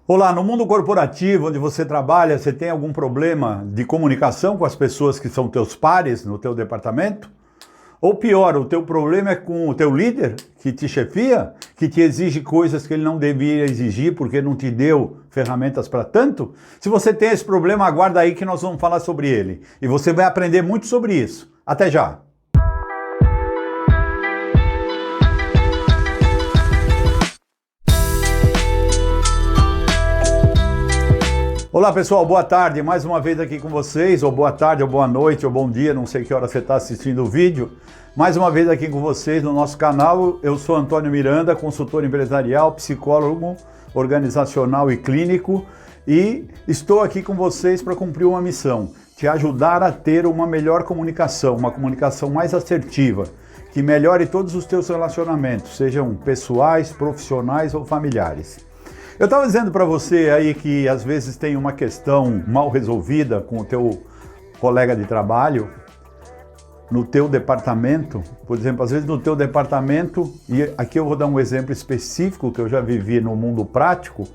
Olá, no mundo corporativo onde você trabalha, você tem algum problema de comunicação com as pessoas que são teus pares no teu departamento? Ou pior, o teu problema é com o teu líder que te chefia, que te exige coisas que ele não deveria exigir porque não te deu ferramentas para tanto? Se você tem esse problema, aguarda aí que nós vamos falar sobre ele. E você vai aprender muito sobre isso. Até já! Olá pessoal, boa tarde, mais uma vez aqui com vocês, ou boa tarde, ou boa noite, ou bom dia, não sei que hora você está assistindo o vídeo. Mais uma vez aqui com vocês no nosso canal, eu sou Antônio Miranda, consultor empresarial, psicólogo, organizacional e clínico, e estou aqui com vocês para cumprir uma missão, te ajudar a ter uma melhor comunicação, uma comunicação mais assertiva, que melhore todos os teus relacionamentos, sejam pessoais, profissionais ou familiares. Eu estava dizendo para você aí que às vezes tem uma questão mal resolvida com o teu colega de trabalho, no teu departamento, por exemplo, às vezes no teu departamento, e aqui eu vou dar um exemplo específico que eu já vivi no mundo prático,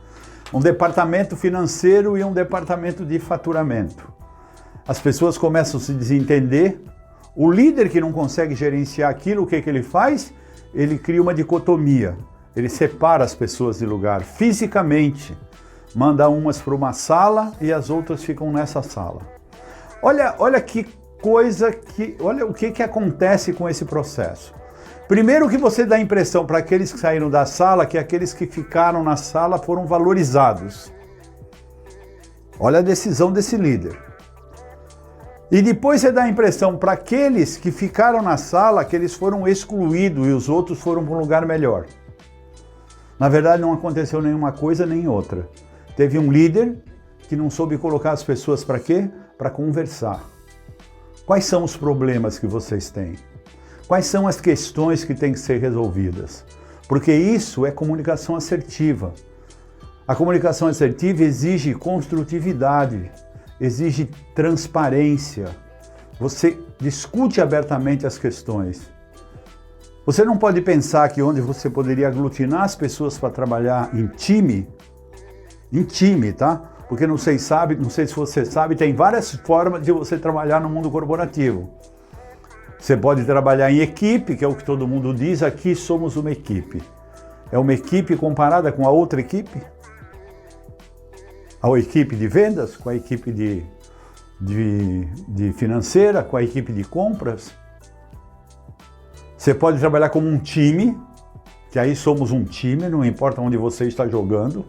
um departamento financeiro e um departamento de faturamento. As pessoas começam a se desentender, o líder que não consegue gerenciar aquilo, o que ele faz? Ele cria uma dicotomia. Ele separa as pessoas de lugar fisicamente, manda umas para uma sala e as outras ficam nessa sala. Olha que coisa, olha o que acontece com esse processo. Primeiro que você dá a impressão para aqueles que saíram da sala que aqueles que ficaram na sala foram valorizados. Olha a decisão desse líder. E depois você dá a impressão para aqueles que ficaram na sala que eles foram excluídos e os outros foram para um lugar melhor. Na verdade, não aconteceu nenhuma coisa nem outra. Teve um líder que não soube colocar as pessoas para quê? Para conversar. Quais são os problemas que vocês têm? Quais são as questões que têm que ser resolvidas? Porque isso é comunicação assertiva. A comunicação assertiva exige construtividade, exige transparência. Você discute abertamente as questões. Você não pode pensar que onde você poderia aglutinar as pessoas para trabalhar em time, tá? Porque não sei se você sabe, tem várias formas de você trabalhar no mundo corporativo. Você pode trabalhar em equipe, que é o que todo mundo diz, aqui somos uma equipe. É uma equipe comparada com a outra equipe? A equipe de vendas, com a equipe de financeira, com a equipe de compras? Você pode trabalhar como um time, que aí somos um time, não importa onde você está jogando,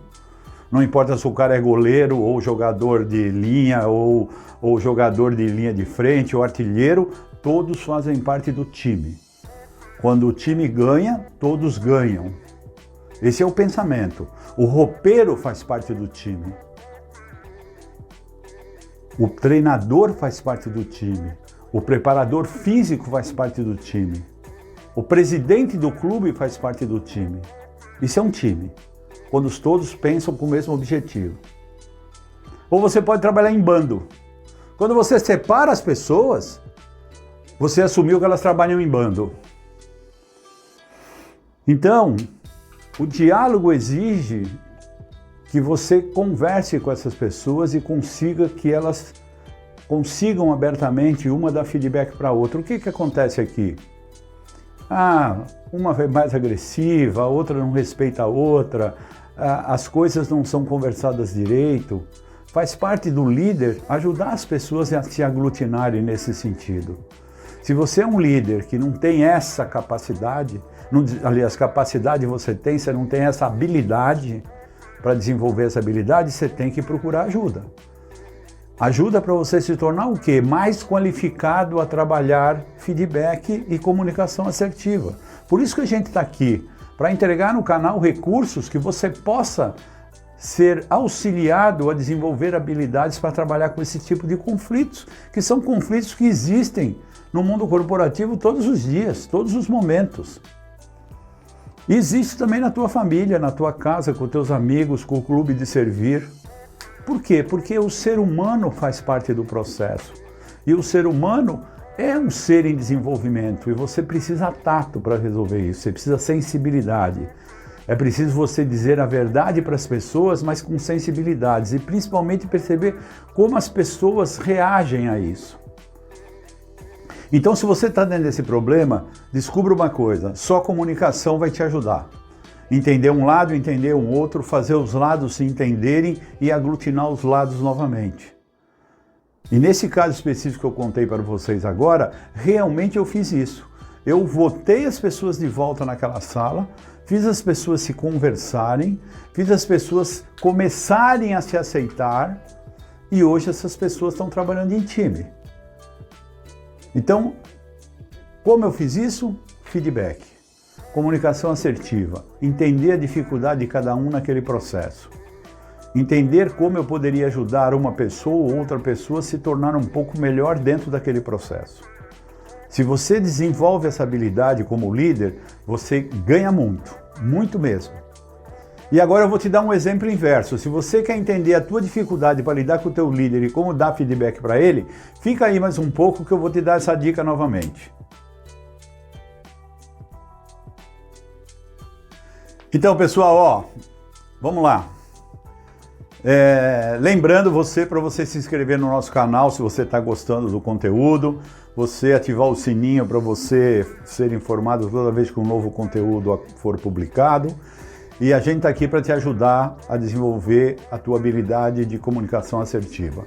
não importa se o cara é goleiro, ou jogador de linha, ou jogador de linha de frente, ou artilheiro, todos fazem parte do time. Quando o time ganha, todos ganham. Esse é o pensamento. O roupeiro faz parte do time. O treinador faz parte do time. O preparador físico faz parte do time. O presidente do clube faz parte do time. Isso é um time, quando todos pensam com o mesmo objetivo. Ou você pode trabalhar em bando. Quando você separa as pessoas, você assumiu que elas trabalham em bando. Então, o diálogo exige que você converse com essas pessoas e consiga que elas consigam abertamente uma dar feedback para a outra. O que acontece aqui? Uma é mais agressiva, a outra não respeita a outra, as coisas não são conversadas direito. Faz parte do líder ajudar as pessoas a se aglutinarem nesse sentido. Se você é um líder que não tem essa capacidade, aliás, capacidade você tem, você não tem essa habilidade para desenvolver essa habilidade, você tem que procurar ajuda. Ajuda para você se tornar o quê? Mais qualificado a trabalhar feedback e comunicação assertiva. Por isso que a gente está aqui, para entregar no canal recursos que você possa ser auxiliado a desenvolver habilidades para trabalhar com esse tipo de conflitos, que são conflitos que existem no mundo corporativo todos os dias, todos os momentos. E existe também na tua família, na tua casa, com teus amigos, com o clube de servir. Por quê? Porque o ser humano faz parte do processo. E o ser humano é um ser em desenvolvimento e você precisa tato para resolver isso, você precisa sensibilidade. É preciso você dizer a verdade para as pessoas, mas com sensibilidades e principalmente perceber como as pessoas reagem a isso. Então, se você está dentro desse problema, descubra uma coisa, só comunicação vai te ajudar. Entender um lado, entender um outro, fazer os lados se entenderem e aglutinar os lados novamente. E nesse caso específico que eu contei para vocês agora, realmente eu fiz isso. Eu botei as pessoas de volta naquela sala, fiz as pessoas se conversarem, fiz as pessoas começarem a se aceitar e hoje essas pessoas estão trabalhando em time. Então, como eu fiz isso? Feedback, comunicação assertiva, entender a dificuldade de cada um naquele processo. Entender como eu poderia ajudar uma pessoa ou outra pessoa a se tornar um pouco melhor dentro daquele processo. Se você desenvolve essa habilidade como líder, você ganha muito, muito mesmo. E agora eu vou te dar um exemplo inverso. Se você quer entender a tua dificuldade para lidar com o teu líder e como dar feedback para ele, fica aí mais um pouco que eu vou te dar essa dica novamente. Então, pessoal, ó, vamos lá. Lembrando para você se inscrever no nosso canal se você está gostando do conteúdo, você ativar o sininho para você ser informado toda vez que um novo conteúdo for publicado. E a gente está aqui para te ajudar a desenvolver a tua habilidade de comunicação assertiva.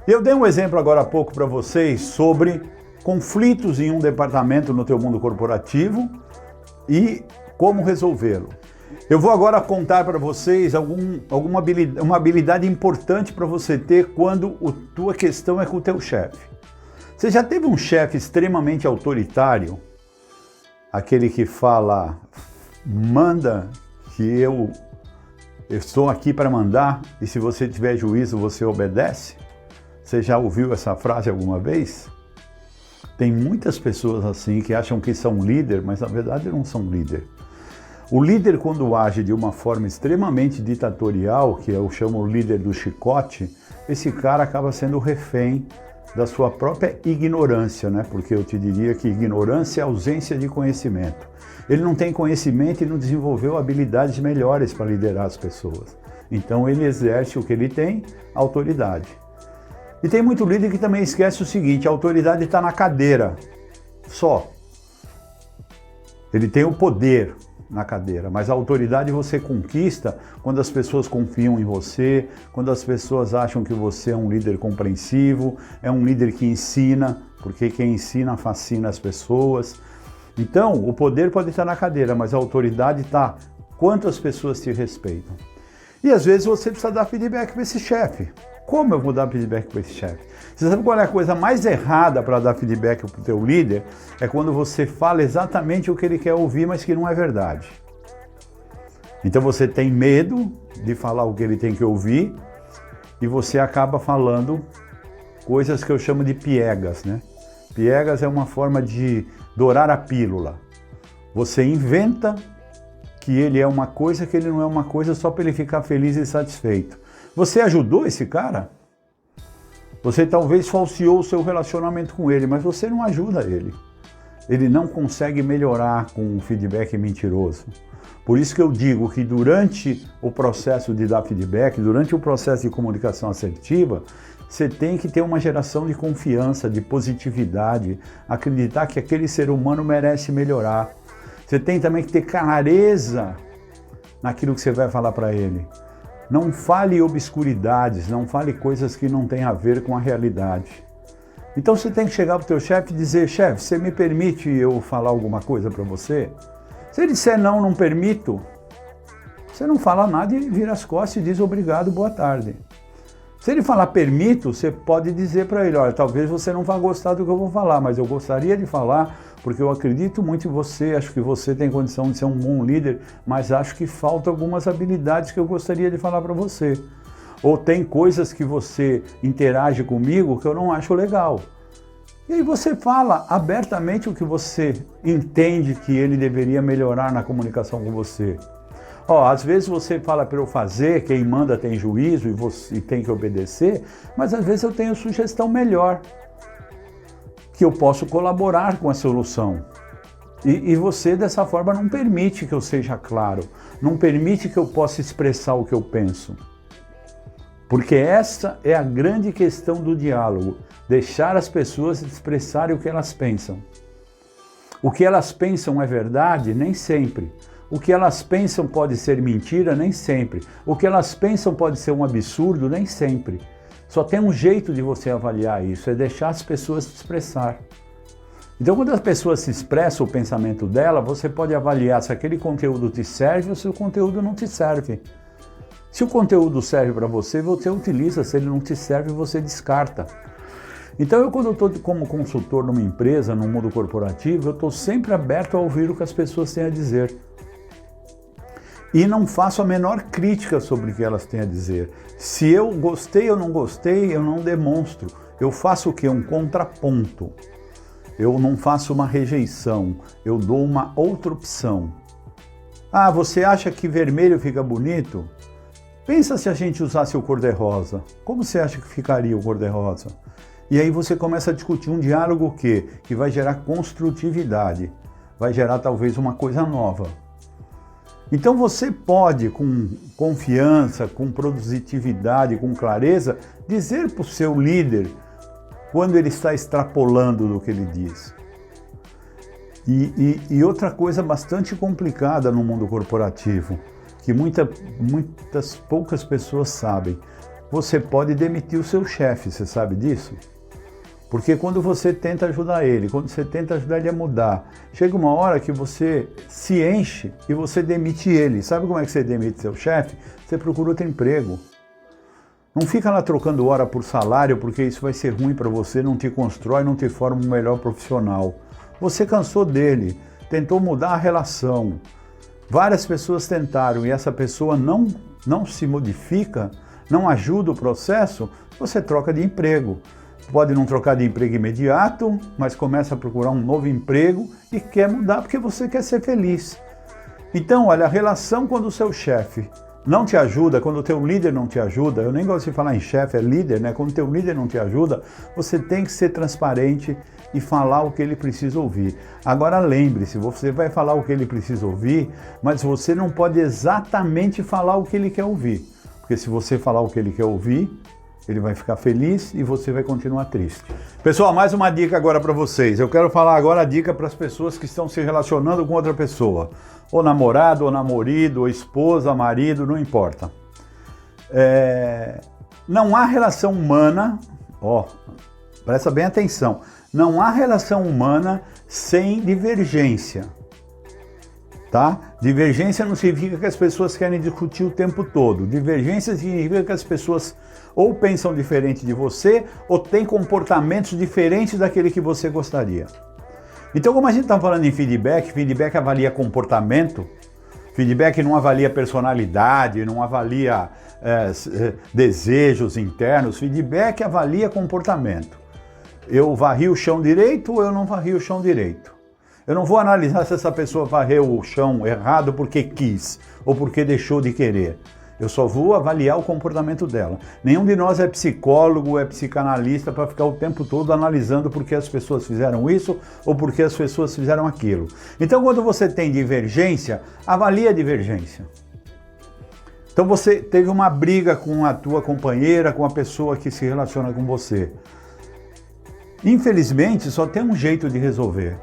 Eu dei um exemplo agora há pouco para vocês sobre conflitos em um departamento no teu mundo corporativo e como resolvê-lo. Eu vou agora contar para vocês uma habilidade importante para você ter quando a tua questão é com o teu chefe. Você já teve um chefe extremamente autoritário? Aquele que fala, manda, que eu estou aqui para mandar e se você tiver juízo você obedece? Você já ouviu essa frase alguma vez? Tem muitas pessoas assim que acham que são líder, mas na verdade não são líder. O líder, quando age de uma forma extremamente ditatorial, que eu chamo o líder do chicote, esse cara acaba sendo refém da sua própria ignorância, né? Porque eu te diria que ignorância é ausência de conhecimento. Ele não tem conhecimento e não desenvolveu habilidades melhores para liderar as pessoas. Então ele exerce o que ele tem, autoridade. E tem muito líder que também esquece o seguinte, a autoridade está na cadeira, só. Ele tem o poder na cadeira, mas a autoridade você conquista quando as pessoas confiam em você, quando as pessoas acham que você é um líder compreensivo, é um líder que ensina, porque quem ensina fascina as pessoas. Então, o poder pode estar na cadeira, mas a autoridade está quantas pessoas te respeitam. E às vezes você precisa dar feedback para esse chefe. Como eu vou dar feedback para esse chefe? Você sabe qual é a coisa mais errada para dar feedback para o teu líder? É quando você fala exatamente o que ele quer ouvir, mas que não é verdade. Então você tem medo de falar o que ele tem que ouvir e você acaba falando coisas que eu chamo de piegas, né? Piegas é uma forma de dourar a pílula. Você inventa que ele é uma coisa que ele não é uma coisa só para ele ficar feliz e satisfeito. Você ajudou esse cara? Você talvez falseou o seu relacionamento com ele, mas você não ajuda ele. Ele não consegue melhorar com um feedback mentiroso. Por isso que eu digo que durante o processo de dar feedback, durante o processo de comunicação assertiva, você tem que ter uma geração de confiança, de positividade, acreditar que aquele ser humano merece melhorar. Você tem também que ter clareza naquilo que você vai falar para ele. Não fale obscuridades, não fale coisas que não têm a ver com a realidade. Então você tem que chegar para o teu chefe e dizer, chefe, você me permite eu falar alguma coisa para você? Se ele disser não, não permito, você não fala nada e vira as costas e diz obrigado, boa tarde. Se ele falar permito, você pode dizer para ele, olha, talvez você não vá gostar do que eu vou falar, mas eu gostaria de falar porque eu acredito muito em você, acho que você tem condição de ser um bom líder, mas acho que faltam algumas habilidades que eu gostaria de falar para você. Ou tem coisas que você interage comigo que eu não acho legal. E aí você fala abertamente o que você entende que ele deveria melhorar na comunicação com você. Ó, às vezes você fala para eu fazer, quem manda tem juízo e você tem que obedecer, mas às vezes eu tenho sugestão melhor, que eu posso colaborar com a solução. E você, dessa forma, não permite que eu seja claro, não permite que eu possa expressar o que eu penso. Porque essa é a grande questão do diálogo, deixar as pessoas expressarem o que elas pensam. O que elas pensam é verdade? Nem sempre. O que elas pensam pode ser mentira? Nem sempre. O que elas pensam pode ser um absurdo? Nem sempre. Só tem um jeito de você avaliar isso, é deixar as pessoas se expressar. Então, quando as pessoas se expressam o pensamento dela, você pode avaliar se aquele conteúdo te serve ou se o conteúdo não te serve. Se o conteúdo serve para você, você utiliza. Se ele não te serve, você descarta. Então, quando eu estou como consultor numa empresa, no mundo corporativo, eu estou sempre aberto a ouvir o que as pessoas têm a dizer. E não faço a menor crítica sobre o que elas têm a dizer. Se eu gostei ou não gostei, eu não demonstro. Eu faço o quê? Um contraponto. Eu não faço uma rejeição, eu dou uma outra opção. Ah, você acha que vermelho fica bonito? Pensa se a gente usasse o cor-de-rosa. Como você acha que ficaria o cor-de-rosa? E aí você começa a discutir um diálogo que vai gerar construtividade, vai gerar talvez uma coisa nova. Então você pode, com confiança, com produtividade, com clareza, dizer para o seu líder quando ele está extrapolando do que ele diz. E outra coisa bastante complicada no mundo corporativo, que poucas pessoas sabem, você pode demitir o seu chefe, você sabe disso? Porque quando você tenta ajudar ele, quando você tenta ajudar ele a mudar, chega uma hora que você se enche e você demite ele. Sabe como é que você demite seu chefe? Você procura outro emprego. Não fica lá trocando hora por salário, porque isso vai ser ruim para você, não te constrói, não te forma um melhor profissional. Você cansou dele, tentou mudar a relação. Várias pessoas tentaram e essa pessoa não se modifica, não ajuda o processo, você troca de emprego. Pode não trocar de emprego imediato, mas começa a procurar um novo emprego e quer mudar porque você quer ser feliz. Então, olha, a relação quando o seu chefe não te ajuda, quando o teu líder não te ajuda, eu nem gosto de falar em chefe, é líder, né? Quando o teu líder não te ajuda, você tem que ser transparente e falar o que ele precisa ouvir. Agora lembre-se, você vai falar o que ele precisa ouvir, mas você não pode exatamente falar o que ele quer ouvir. Porque se você falar o que ele quer ouvir, ele vai ficar feliz e você vai continuar triste. Pessoal, mais uma dica agora para vocês. Eu quero falar agora a dica para as pessoas que estão se relacionando com outra pessoa. Ou namorado, ou namorido, ou esposa, marido, não importa. Não há relação humana, presta bem atenção, não há relação humana sem divergência. Tá? Divergência não significa que as pessoas querem discutir o tempo todo. Divergência significa que as pessoas ou pensam diferente de você ou têm comportamentos diferentes daquele que você gostaria. Então, como a gente está falando em feedback, feedback avalia comportamento, feedback não avalia personalidade, não avalia desejos internos, feedback avalia comportamento. Eu varri o chão direito ou eu não varri o chão direito? Eu não vou analisar se essa pessoa varreu o chão errado porque quis ou porque deixou de querer. Eu só vou avaliar o comportamento dela. Nenhum de nós é psicólogo, é psicanalista para ficar o tempo todo analisando por que as pessoas fizeram isso ou por que as pessoas fizeram aquilo. Então, quando você tem divergência, avalie a divergência. Então, você teve uma briga com a tua companheira, com a pessoa que se relaciona com você. Infelizmente, só tem um jeito de resolver.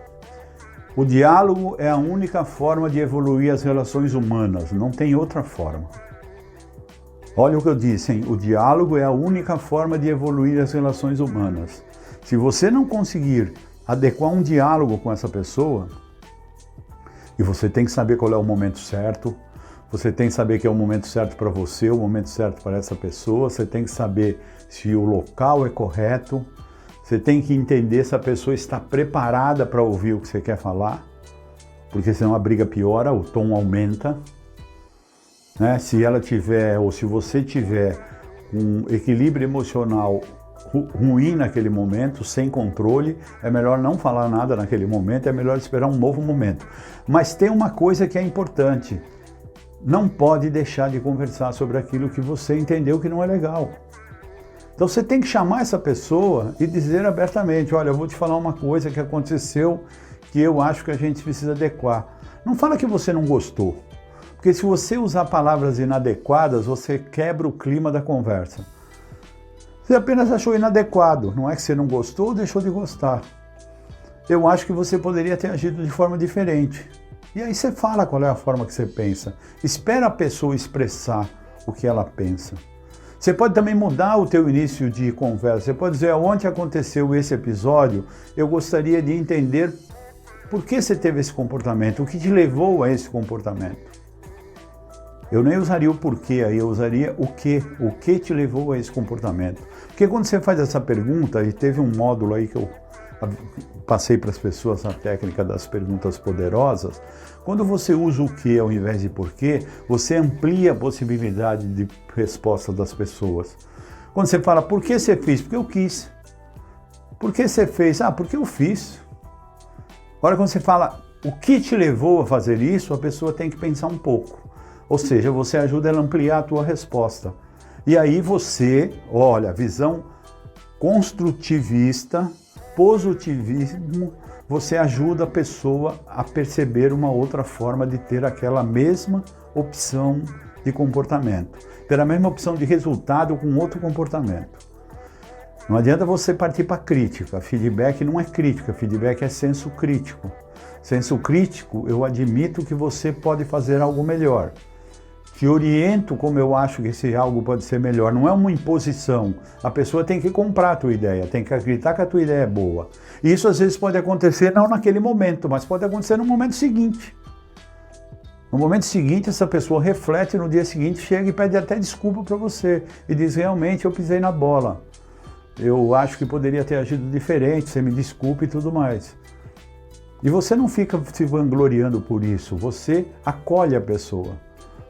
O diálogo é a única forma de evoluir as relações humanas, não tem outra forma. Olha o que eu disse, hein? O diálogo é a única forma de evoluir as relações humanas. Se você não conseguir adequar um diálogo com essa pessoa, e você tem que saber qual é o momento certo, você tem que saber que é o momento certo para você, o momento certo para essa pessoa, você tem que saber se o local é correto, você tem que entender se a pessoa está preparada para ouvir o que você quer falar, porque senão a briga piora, o tom aumenta. Né? Se ela tiver, ou se você tiver um equilíbrio emocional ruim naquele momento, sem controle, é melhor não falar nada naquele momento, é melhor esperar um novo momento. Mas tem uma coisa que é importante, não pode deixar de conversar sobre aquilo que você entendeu que não é legal. Então você tem que chamar essa pessoa e dizer abertamente, olha, eu vou te falar uma coisa que aconteceu que eu acho que a gente precisa adequar. Não fala que você não gostou, porque se você usar palavras inadequadas, você quebra o clima da conversa. Você apenas achou inadequado, não é que você não gostou ou deixou de gostar. Eu acho que você poderia ter agido de forma diferente. E aí você fala qual é a forma que você pensa. Espera a pessoa expressar o que ela pensa. Você pode também mudar o teu início de conversa. Você pode dizer, onde aconteceu esse episódio, eu gostaria de entender por que você teve esse comportamento, o que te levou a esse comportamento. Eu nem usaria o porquê aí, eu usaria o que te levou a esse comportamento. Porque quando você faz essa pergunta, e teve um módulo aí que eu passei para as pessoas na técnica das perguntas poderosas, quando você usa o que ao invés de porquê, você amplia a possibilidade de resposta das pessoas. Quando você fala, por que você fez? Porque eu quis. Por que você fez? Ah, porque eu fiz. Agora, quando você fala, o que te levou a fazer isso, a pessoa tem que pensar um pouco. Ou seja, você ajuda ela a ampliar a tua resposta. E aí você, olha, visão construtivista, positivismo, você ajuda a pessoa a perceber uma outra forma de ter aquela mesma opção de comportamento. Ter a mesma opção de resultado com outro comportamento. Não adianta você partir para crítica. Feedback não é crítica, feedback é senso crítico. Senso crítico, eu admito que você pode fazer algo melhor. Te oriento como eu acho que esse algo pode ser melhor. Não é uma imposição. A pessoa tem que comprar a tua ideia, tem que acreditar que a tua ideia é boa. E isso às vezes pode acontecer não naquele momento, mas pode acontecer no momento seguinte. No momento seguinte, essa pessoa reflete, no dia seguinte chega e pede até desculpa para você. E diz, realmente eu pisei na bola. Eu acho que poderia ter agido diferente, você me desculpe e tudo mais. E você não fica se vangloriando por isso, você acolhe a pessoa.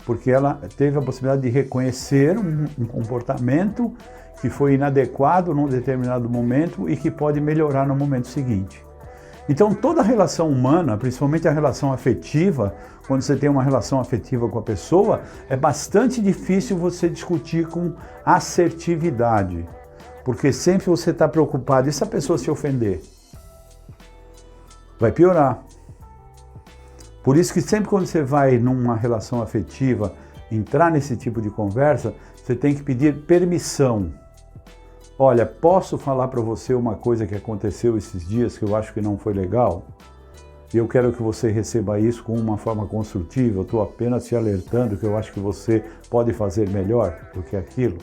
Porque ela teve a possibilidade de reconhecer um comportamento que foi inadequado num determinado momento e que pode melhorar no momento seguinte. Então toda relação humana, principalmente a relação afetiva, quando você tem uma relação afetiva com a pessoa, é bastante difícil você discutir com assertividade. Porque sempre você está preocupado, e se a pessoa se ofender? Vai piorar. Por isso que sempre quando você vai numa relação afetiva, entrar nesse tipo de conversa, você tem que pedir permissão. Olha, posso falar para você uma coisa que aconteceu esses dias que eu acho que não foi legal? E eu quero que você receba isso com uma forma construtiva, eu estou apenas te alertando que eu acho que você pode fazer melhor do que aquilo.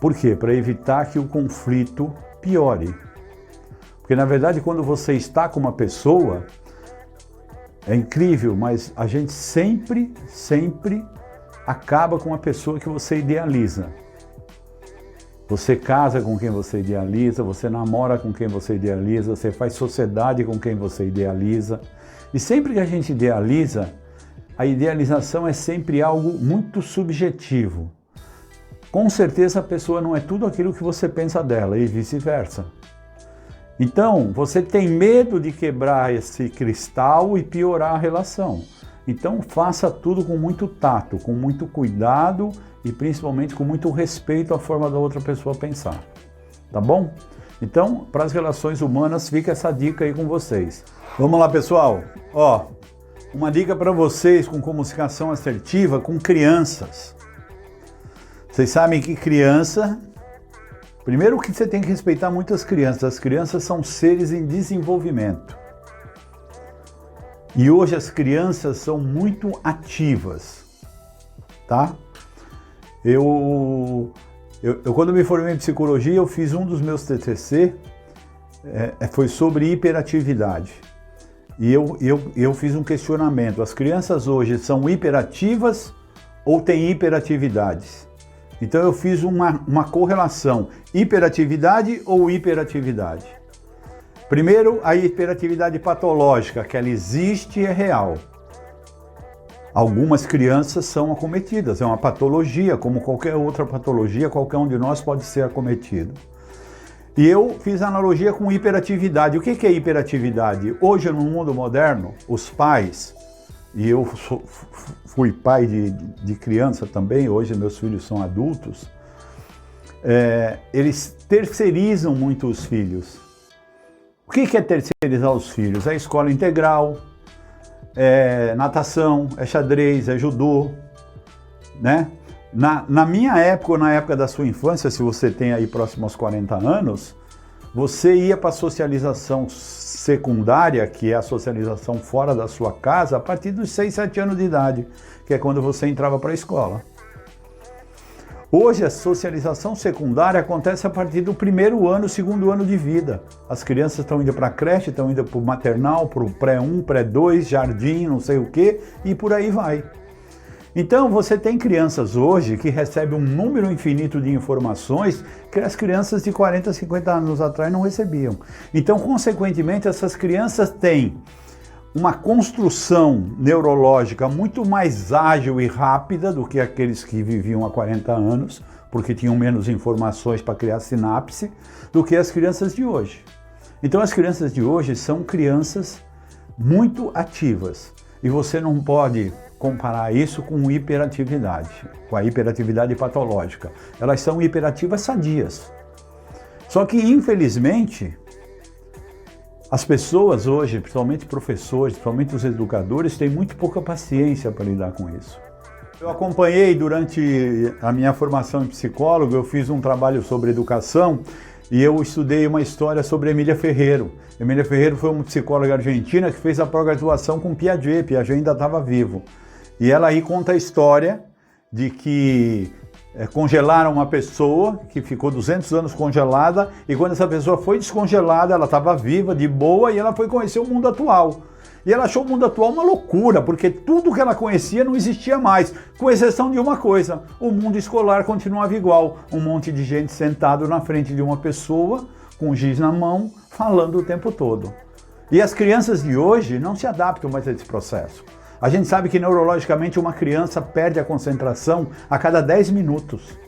Por quê? Para evitar que o conflito piore. Porque na verdade quando você está com uma pessoa, é incrível, mas a gente sempre acaba com a pessoa que você idealiza. Você casa com quem você idealiza, você namora com quem você idealiza, você faz sociedade com quem você idealiza. E sempre que a gente idealiza, a idealização é sempre algo muito subjetivo. Com certeza a pessoa não é tudo aquilo que você pensa dela e vice-versa. Então, você tem medo de quebrar esse cristal e piorar a relação. Então, faça tudo com muito tato, com muito cuidado e principalmente com muito respeito à forma da outra pessoa pensar. Tá bom? Então, para as relações humanas, fica essa dica aí com vocês. Vamos lá, pessoal. Ó, uma dica para vocês com comunicação assertiva com crianças. Vocês sabem que criança... Primeiro que você tem que respeitar muito as crianças são seres em desenvolvimento. E hoje as crianças são muito ativas, tá? Eu quando me formei em psicologia, eu fiz um dos meus TCC, foi sobre hiperatividade. E eu fiz um questionamento, as crianças hoje são hiperativas ou têm hiperatividades? Então eu fiz uma correlação, hiperatividade ou hiperatividade. Primeiro, a hiperatividade patológica, que ela existe e é real. Algumas crianças são acometidas, é uma patologia, como qualquer outra patologia, qualquer um de nós pode ser acometido. E eu fiz analogia com hiperatividade. O que é hiperatividade? Hoje, no mundo moderno, os pais, e eu fui pai de criança também, hoje meus filhos são adultos, eles terceirizam muito os filhos. O que é terceirizar os filhos? É escola integral, é natação, é xadrez, é judô, né? Na minha época, ou na época da sua infância, se você tem aí próximo aos 40 anos, você ia para a socialização secundária, que é a socialização fora da sua casa, a partir dos 6, 7 anos de idade, que é quando você entrava para a escola. Hoje a socialização secundária acontece a partir do 1º ano, 2º ano de vida. As crianças estão indo para a creche, estão indo para o maternal, para o pré-1, pré-2, jardim, não sei o quê, e por aí vai. Então você tem crianças hoje que recebem um número infinito de informações que as crianças de 40, 50 anos atrás não recebiam. Então, consequentemente, essas crianças têm uma construção neurológica muito mais ágil e rápida do que aqueles que viviam há 40 anos, porque tinham menos informações para criar sinapse, do que as crianças de hoje. Então as crianças de hoje são crianças muito ativas e você não pode comparar isso com hiperatividade, com a hiperatividade patológica. Elas são hiperativas sadias. Só que, infelizmente, as pessoas hoje, principalmente professores, principalmente os educadores, têm muito pouca paciência para lidar com isso. Eu acompanhei durante a minha formação em psicólogo, eu fiz um trabalho sobre educação e eu estudei uma história sobre Emília Ferreiro. Emília Ferreiro foi uma psicóloga argentina que fez a pós-graduação com Piaget. Piaget ainda estava vivo. E ela aí conta a história de que congelaram uma pessoa que ficou 200 anos congelada e quando essa pessoa foi descongelada, ela estava viva, de boa, e ela foi conhecer o mundo atual. E ela achou o mundo atual uma loucura, porque tudo que ela conhecia não existia mais, com exceção de uma coisa: o mundo escolar continuava igual. Um monte de gente sentado na frente de uma pessoa, com giz na mão, falando o tempo todo. E as crianças de hoje não se adaptam mais a esse processo. A gente sabe que neurologicamente uma criança perde a concentração a cada 10 minutos,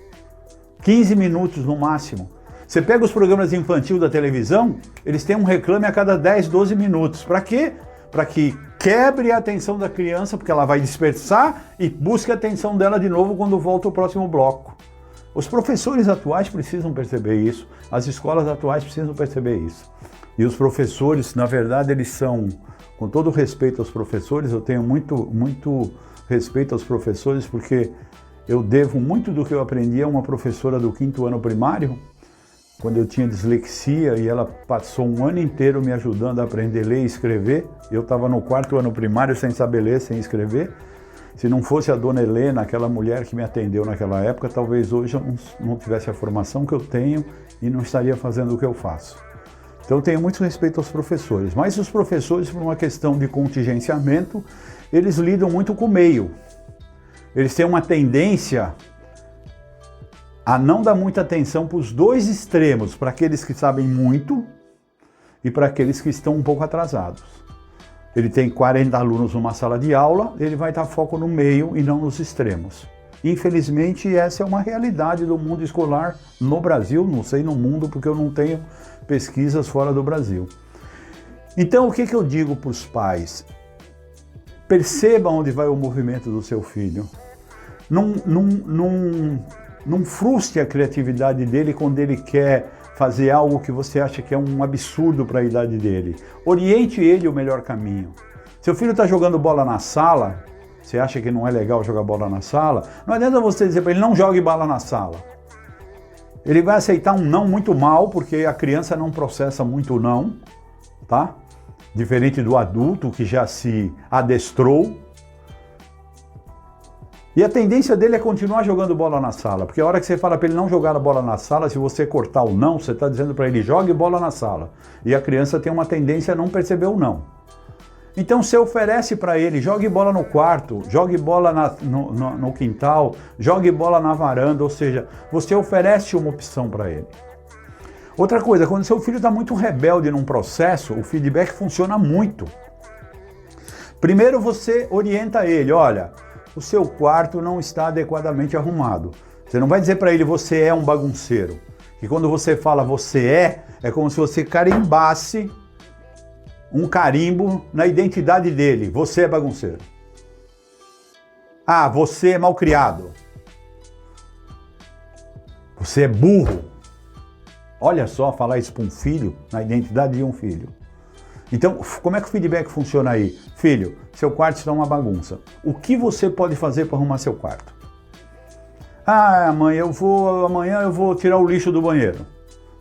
15 minutos no máximo. Você pega os programas infantis da televisão, eles têm um reclame a cada 10, 12 minutos. Para quê? Para que quebre a atenção da criança, porque ela vai dispersar e busque a atenção dela de novo quando volta o próximo bloco. Os professores atuais precisam perceber isso, as escolas atuais precisam perceber isso. E os professores, na verdade, eles são, com todo respeito aos professores, eu tenho muito respeito aos professores, porque eu devo muito do que eu aprendi a uma professora do 5º ano primário, quando eu tinha dislexia, e ela passou um ano inteiro me ajudando a aprender a ler e escrever. Eu estava no 4º ano primário sem saber ler, sem escrever. Se não fosse a dona Helena, aquela mulher que me atendeu naquela época, talvez hoje eu não tivesse a formação que eu tenho e não estaria fazendo o que eu faço. Então eu tenho muito respeito aos professores, mas os professores, por uma questão de contingenciamento, eles lidam muito com o meio. Eles têm uma tendência a não dar muita atenção para os dois extremos, para aqueles que sabem muito e para aqueles que estão um pouco atrasados. Ele tem 40 alunos numa sala de aula, ele vai dar foco no meio e não nos extremos. Infelizmente, essa é uma realidade do mundo escolar no Brasil, não sei no mundo, porque eu não tenho pesquisas fora do Brasil. Então, o que eu digo para os pais? Perceba onde vai o movimento do seu filho. Não frustre a criatividade dele quando ele quer fazer algo que você acha que é um absurdo para a idade dele. Oriente ele o melhor caminho. Seu filho está jogando bola na sala, você acha que não é legal jogar bola na sala? Não adianta você dizer para ele: não jogue bola na sala. Ele vai aceitar um não muito mal, porque a criança não processa muito não, tá? Diferente do adulto que já se adestrou. E a tendência dele é continuar jogando bola na sala, porque a hora que você fala para ele não jogar a bola na sala, se você cortar o não, você está dizendo para ele: jogue bola na sala. E a criança tem uma tendência a não perceber o não. Então você oferece para ele: jogue bola no quarto, jogue bola no quintal, jogue bola na varanda, ou seja, você oferece uma opção para ele. Outra coisa, quando seu filho está muito rebelde num processo, o feedback funciona muito. Primeiro você orienta ele: olha, o seu quarto não está adequadamente arrumado. Você não vai dizer para ele: você é um bagunceiro. E quando você fala você é como se você carimbasse um carimbo na identidade dele. Você é bagunceiro. Ah, você é malcriado. Você é burro. Olha só, falar isso para um filho, na identidade de um filho. Então, como é que o feedback funciona aí? Filho, seu quarto está uma bagunça. O que você pode fazer para arrumar seu quarto? Ah, mãe, amanhã eu vou tirar o lixo do banheiro.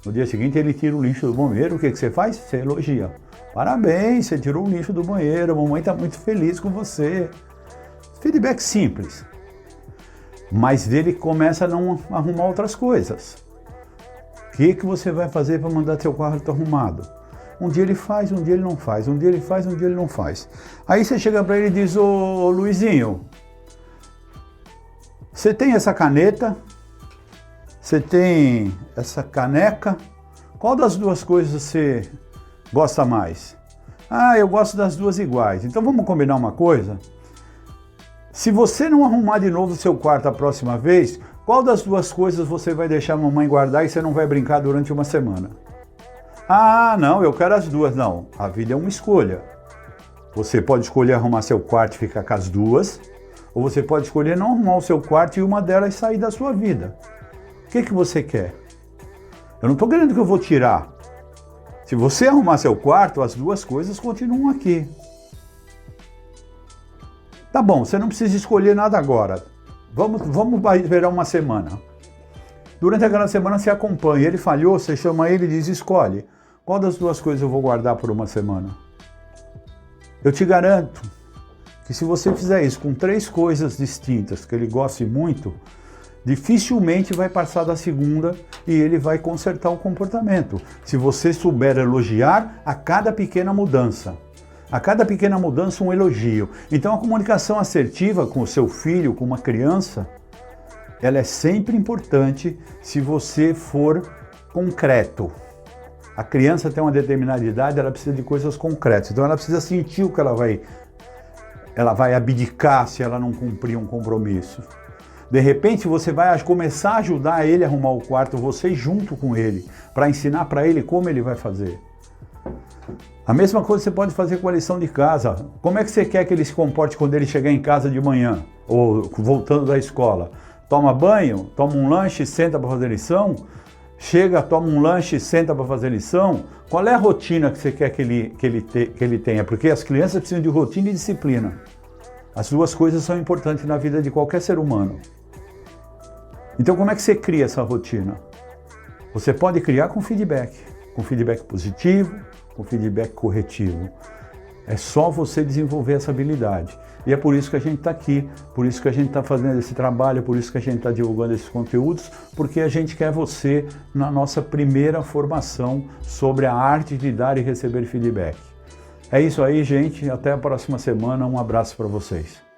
No dia seguinte ele tira o lixo do banheiro, o que você faz? Você elogia. Parabéns, você tirou o lixo do banheiro, a mamãe está muito feliz com você. Feedback simples. Mas ele começa a não arrumar outras coisas. O que você vai fazer para mandar seu quarto arrumado? Um dia ele faz, um dia ele não faz, um dia ele faz, um dia ele não faz. Aí você chega para ele e diz, ô Luizinho, você tem essa caneta? Você tem essa caneca? Qual das duas coisas você gosta mais? Ah, eu gosto das duas iguais. Então vamos combinar uma coisa? Se você não arrumar de novo o seu quarto a próxima vez, qual das duas coisas você vai deixar a mamãe guardar e você não vai brincar durante uma semana? Ah, não, eu quero as duas. Não, a vida é uma escolha. Você pode escolher arrumar seu quarto e ficar com as duas, ou você pode escolher não arrumar o seu quarto e uma delas sair da sua vida. O que você quer? Eu não estou querendo que eu vou tirar. Se você arrumar seu quarto, as duas coisas continuam aqui. Tá bom, você não precisa escolher nada agora. Vamos esperar uma semana. Durante aquela semana você acompanha. Ele falhou, você chama ele e diz, escolhe. Qual das duas coisas eu vou guardar por uma semana? Eu te garanto que se você fizer isso com 3 coisas distintas que ele goste muito, dificilmente vai passar da segunda e ele vai consertar o comportamento. Se você souber elogiar a cada pequena mudança. A cada pequena mudança um elogio. Então a comunicação assertiva com o seu filho, com uma criança, ela é sempre importante se você for concreto. A criança tem uma determinada idade, ela precisa de coisas concretas. Então ela precisa sentir o que ela vai abdicar se ela não cumprir um compromisso. De repente você vai começar a ajudar ele a arrumar o quarto, você junto com ele, para ensinar para ele como ele vai fazer. A mesma coisa você pode fazer com a lição de casa. Como é que você quer que ele se comporte quando ele chegar em casa de manhã, ou voltando da escola? Toma banho, toma um lanche, senta para fazer lição? Chega, toma um lanche, senta para fazer lição? Qual é a rotina que você quer que ele tenha? Porque as crianças precisam de rotina e disciplina. As duas coisas são importantes na vida de qualquer ser humano. Então como é que você cria essa rotina? Você pode criar com feedback positivo, com feedback corretivo. É só você desenvolver essa habilidade. E é por isso que a gente está aqui, por isso que a gente está fazendo esse trabalho, por isso que a gente está divulgando esses conteúdos, porque a gente quer você na nossa primeira formação sobre a arte de dar e receber feedback. É isso aí, gente. Até a próxima semana. Um abraço para vocês.